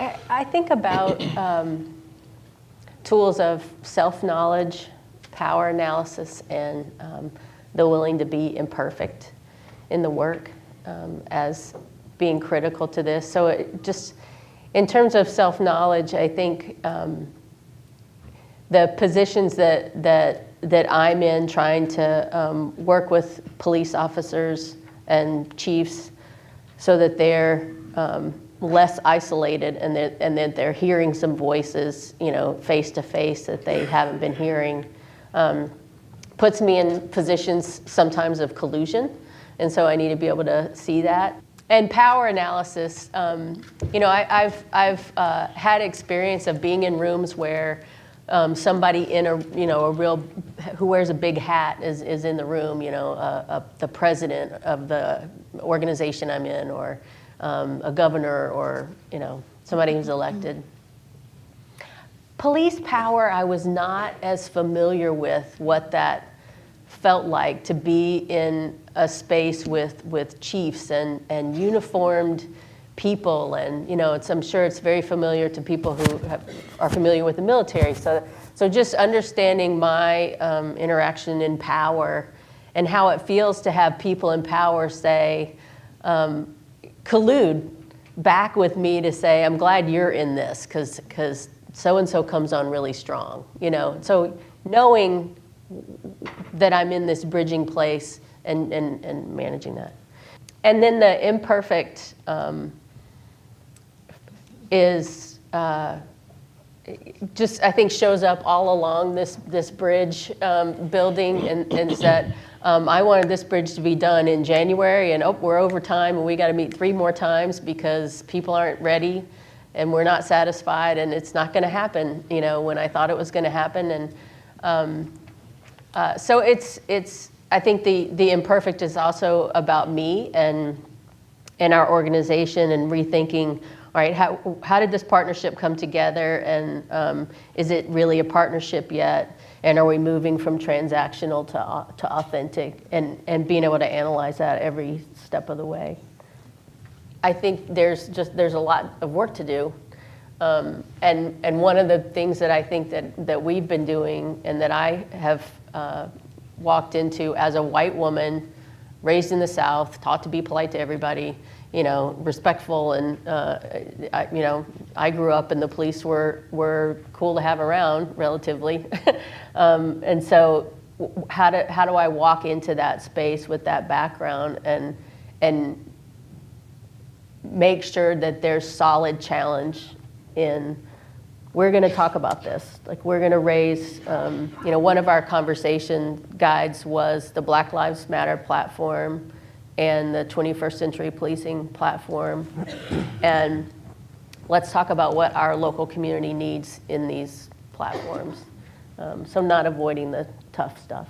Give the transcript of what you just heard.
I think about tools of self-knowledge, power analysis, and the willing to be imperfect in the work as being critical to this. So it just, in terms of self-knowledge, I think the positions that I'm in, trying to work with police officers and chiefs so that they're less isolated and that they're hearing some voices, face to face that they haven't been hearing, puts me in positions sometimes of collusion. And so I need to be able to see that. And power analysis, I've had experience of being in rooms where somebody in a real, who wears a big hat is in the room, the president of the organization I'm in, or a governor, or somebody who's elected. Police power, I was not as familiar with what that felt like to be in a space with chiefs and uniformed people, and I'm sure it's very familiar to people who are familiar with the military. So just understanding my interaction in power and how it feels to have people in power say, collude back with me to say, I'm glad you're in this because so-and-so comes on really strong, So knowing that I'm in this bridging place and managing that. And then the imperfect is just, I think, shows up all along this bridge building, and is that I wanted this bridge to be done in January, and we're over time, and we got to meet 3 more times because people aren't ready, and we're not satisfied, and it's not going to happen, when I thought it was going to happen, and so it's. I think the imperfect is also about me and our organization, and rethinking, all right, how did this partnership come together, and is it really a partnership yet? And are we moving from transactional to authentic, and being able to analyze that every step of the way? I think there's a lot of work to do. And one of the things that I think that we've been doing, and that I have walked into as a white woman, raised in the South, taught to be polite to everybody, respectful, and I grew up and the police were cool to have around, relatively, and so how do I walk into that space with that background and make sure that there's solid challenge in, we're going to talk about this, like we're going to raise, one of our conversation guides was the Black Lives Matter platform and the 21st Century Policing platform, and let's talk about what our local community needs in these platforms. So not avoiding the tough stuff.